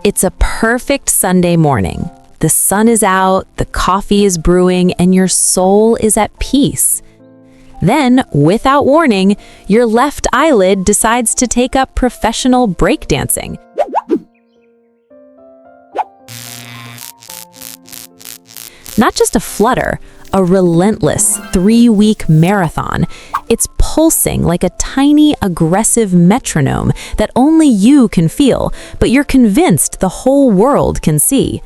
It's a perfect Sunday morning. The sun is out, the coffee is brewing, and your soul is at peace. Then, without warning, your left eyelid decides to take up professional breakdancing. Not just a flutter, a relentless 3-week marathon. It's pulsing like a tiny, aggressive metronome that only you can feel, but you're convinced the whole world can see.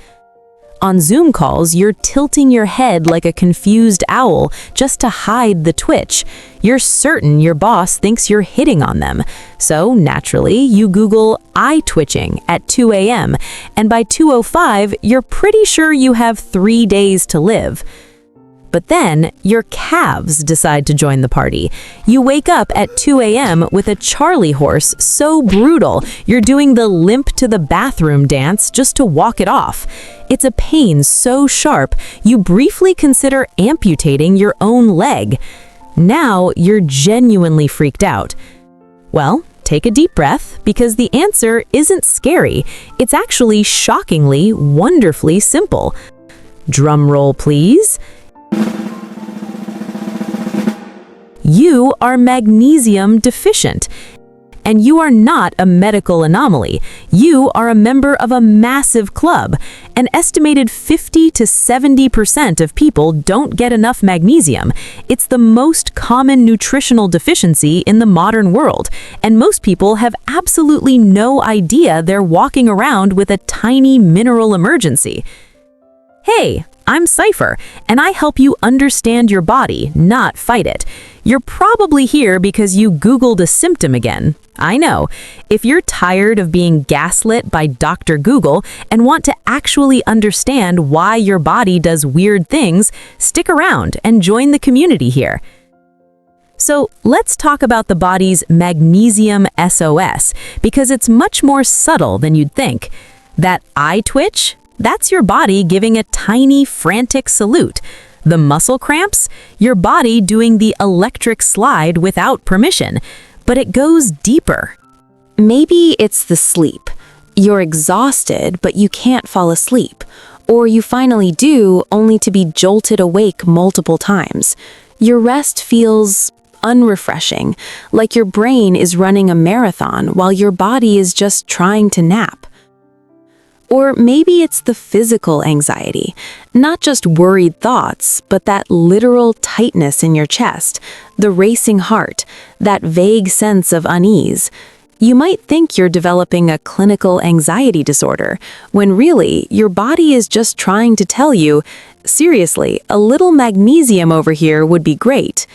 On Zoom calls, you're tilting your head like a confused owl just to hide the twitch. You're certain your boss thinks you're hitting on them. So, naturally, you Google eye twitching at 2 a.m., and by 2:05, you're pretty sure you have 3 days to live. But then, your calves decide to join the party. You wake up at 2 a.m. with a Charlie horse so brutal, you're doing the limp to the bathroom dance just to walk it off. It's a pain so sharp, you briefly consider amputating your own leg. Now, you're genuinely freaked out. Well, take a deep breath, because the answer isn't scary. It's actually shockingly, wonderfully simple. Drum roll, please. You are magnesium deficient. And you are not a medical anomaly. You are a member of a massive club. An estimated 50 to 70% of people don't get enough magnesium. It's the most common nutritional deficiency in the modern world, and most people have absolutely no idea they're walking around with a tiny mineral emergency. Hey, I'm Cypher, and I help you understand your body, not fight it. You're probably here because you Googled a symptom again. I know. If you're tired of being gaslit by Dr. Google and want to actually understand why your body does weird things, stick around and join the community here. So let's talk about the body's magnesium SOS, because it's much more subtle than you'd think. That eye twitch? That's your body giving a tiny, frantic salute. The muscle cramps? Your body doing the electric slide without permission. But it goes deeper. Maybe it's the sleep. You're exhausted, but you can't fall asleep. Or you finally do, only to be jolted awake multiple times. Your rest feels unrefreshing, like your brain is running a marathon while your body is just trying to nap. Or maybe it's the physical anxiety, not just worried thoughts, but that literal tightness in your chest, the racing heart, that vague sense of unease. You might think you're developing a clinical anxiety disorder, when really your body is just trying to tell you, seriously, a little magnesium over here would be great.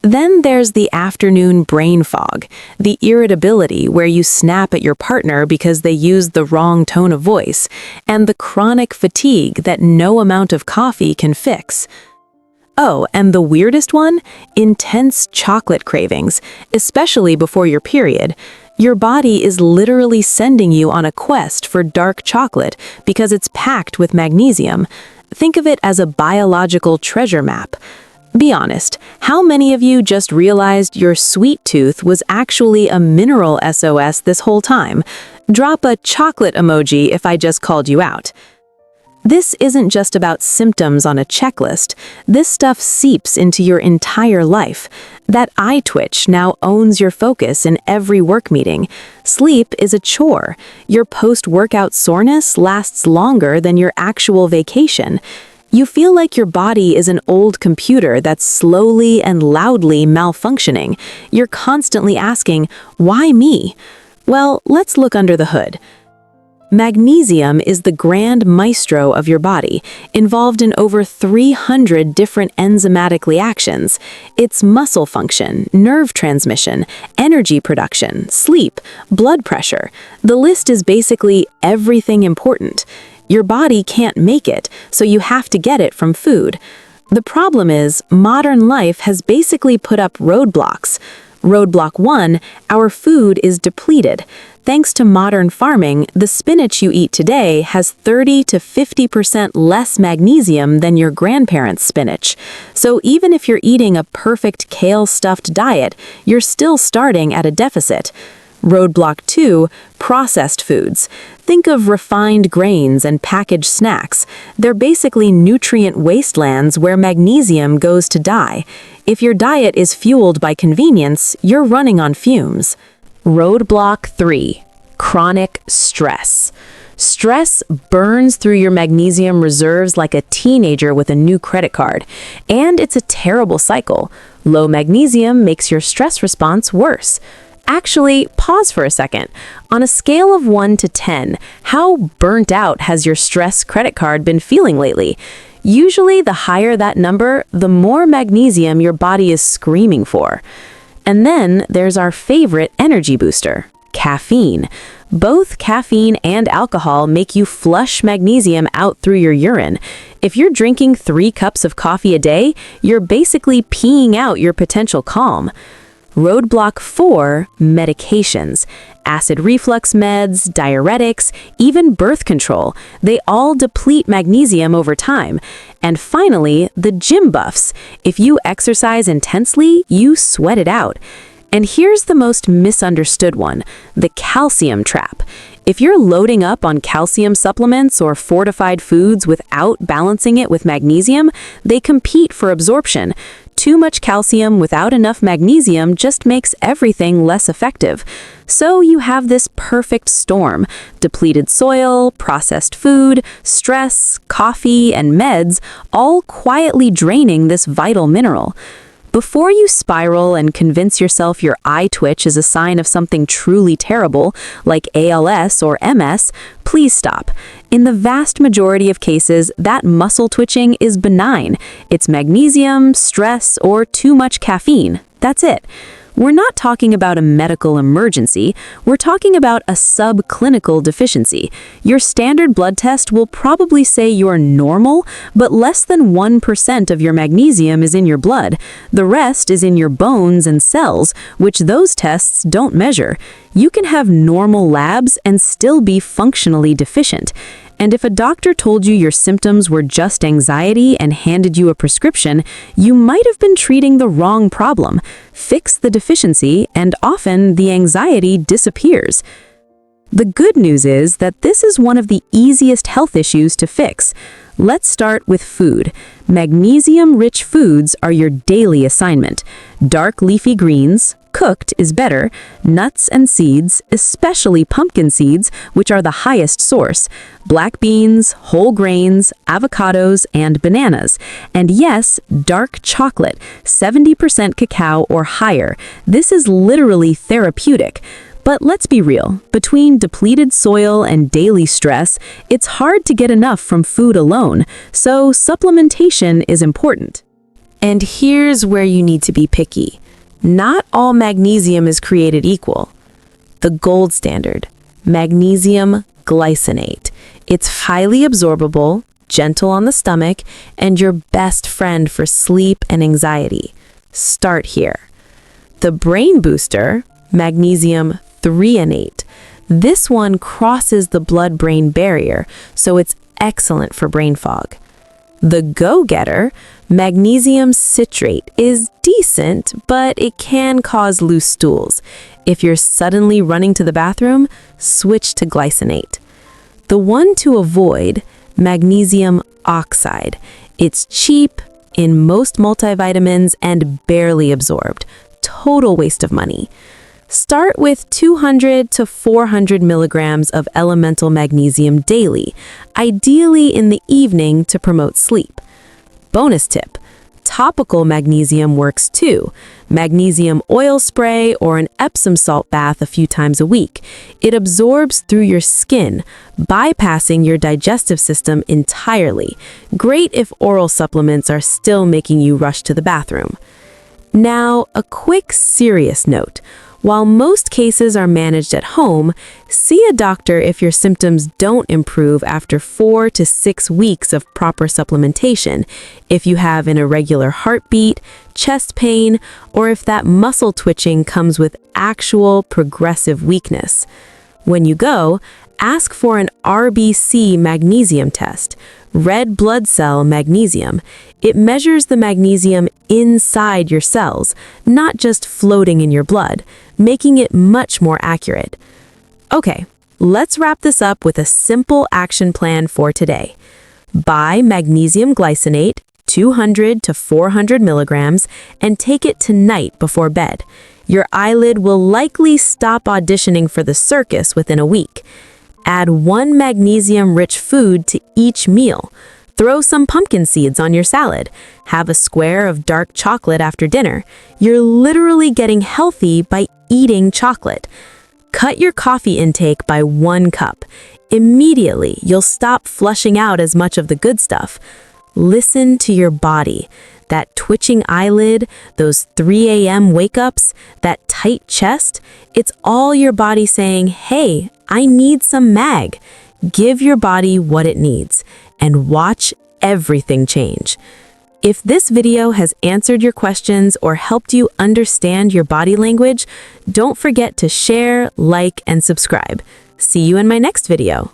Then there's the afternoon brain fog, the irritability where you snap at your partner because they use the wrong tone of voice, and the chronic fatigue that no amount of coffee can fix. Oh, and the weirdest one? Intense chocolate cravings, especially before your period. Your body is literally sending you on a quest for dark chocolate because it's packed with magnesium. Think of it as a biological treasure map. Be honest, how many of you just realized your sweet tooth was actually a mineral SOS this whole time? Drop a chocolate emoji if I just called you out. This isn't just about symptoms on a checklist. This stuff seeps into your entire life. That eye twitch now owns your focus in every work meeting. Sleep is a chore. Your post-workout soreness lasts longer than your actual vacation. You feel like your body is an old computer that's slowly and loudly malfunctioning. You're constantly asking, why me? Well, let's look under the hood. Magnesium is the grand maestro of your body, involved in over 300 different enzymatic reactions. It's muscle function, nerve transmission, energy production, sleep, blood pressure. The list is basically everything important. Your body can't make it, so you have to get it from food. The problem is, modern life has basically put up roadblocks. Roadblock 1, our food is depleted. Thanks to modern farming, the spinach you eat today has 30 to 50% less magnesium than your grandparents' spinach. So even if you're eating a perfect kale-stuffed diet, you're still starting at a deficit. Roadblock 2, processed foods. Think of refined grains and packaged snacks. They're basically nutrient wastelands where magnesium goes to die. If your diet is fueled by convenience, you're running on fumes. Roadblock 3, chronic stress. Stress burns through your magnesium reserves like a teenager with a new credit card. And it's a terrible cycle. Low magnesium makes your stress response worse. Actually, pause for a second. On a scale of 1 to 10, how burnt out has your stress credit card been feeling lately? Usually, the higher that number, the more magnesium your body is screaming for. And then there's our favorite energy booster, caffeine. Both caffeine and alcohol make you flush magnesium out through your urine. If you're drinking 3 cups of coffee a day, you're basically peeing out your potential calm. Roadblock 4, medications. Acid reflux meds, diuretics, even birth control. They all deplete magnesium over time. And finally, the gym buffs. If you exercise intensely, you sweat it out. And here's the most misunderstood one, the calcium trap. If you're loading up on calcium supplements or fortified foods without balancing it with magnesium, they compete for absorption. Too much calcium without enough magnesium just makes everything less effective. So you have this perfect storm: depleted soil, processed food, stress, coffee, and meds, all quietly draining this vital mineral. Before you spiral and convince yourself your eye twitch is a sign of something truly terrible, like ALS or MS, please stop. In the vast majority of cases, that muscle twitching is benign. It's magnesium, stress, or too much caffeine. That's it. We're not talking about a medical emergency. We're talking about a subclinical deficiency. Your standard blood test will probably say you're normal, but less than 1% of your magnesium is in your blood. The rest is in your bones and cells, which those tests don't measure. You can have normal labs and still be functionally deficient. And if a doctor told you your symptoms were just anxiety and handed you a prescription, you might have been treating the wrong problem. Fix the deficiency, and often the anxiety disappears. The good news is that this is one of the easiest health issues to fix. Let's start with food. Magnesium-rich foods are your daily assignment. Dark leafy greens, cooked is better, nuts and seeds, especially pumpkin seeds, which are the highest source, black beans, whole grains, avocados, and bananas. And yes, dark chocolate, 70% cacao or higher. This is literally therapeutic. But let's be real, between depleted soil and daily stress, it's hard to get enough from food alone, so supplementation is important. And here's where you need to be picky. Not all magnesium is created equal. The gold standard, magnesium glycinate. It's highly absorbable, gentle on the stomach, and your best friend for sleep and anxiety. Start here. The brain booster, magnesium threonate. This one crosses the blood-brain barrier, so it's excellent for brain fog. The go-getter, magnesium citrate, is decent, but it can cause loose stools. If you're suddenly running to the bathroom, switch to glycinate. The one to avoid, magnesium oxide. It's cheap, in most multivitamins, and barely absorbed. Total waste of money. Start with 200 to 400 milligrams of elemental magnesium daily, ideally in the evening to promote sleep. Bonus tip: topical magnesium works too. Magnesium oil spray or an Epsom salt bath a few times a week. It absorbs through your skin, bypassing your digestive system entirely. Great if oral supplements are still making you rush to the bathroom. Now, a quick serious note. While most cases are managed at home, see a doctor if your symptoms don't improve after 4 to 6 weeks of proper supplementation, if you have an irregular heartbeat, chest pain, or if that muscle twitching comes with actual progressive weakness. When you go, ask for an RBC magnesium test, red blood cell magnesium. It measures the magnesium inside your cells, not just floating in your blood, making it much more accurate. Okay, let's wrap this up with a simple action plan for today. Buy magnesium glycinate, 200 to 400 milligrams, and take it tonight before bed. Your eyelid will likely stop auditioning for the circus within a week. Add 1 magnesium-rich food to each meal. Throw some pumpkin seeds on your salad. Have a square of dark chocolate after dinner. You're literally getting healthy by eating chocolate. Cut your coffee intake by 1 cup. Immediately, you'll stop flushing out as much of the good stuff. Listen to your body. That twitching eyelid, those 3 a.m. wake-ups, that tight chest, it's all your body saying, hey, I need some mag. Give your body what it needs, and watch everything change. If this video has answered your questions or helped you understand your body language, don't forget to share, like, and subscribe. See you in my next video.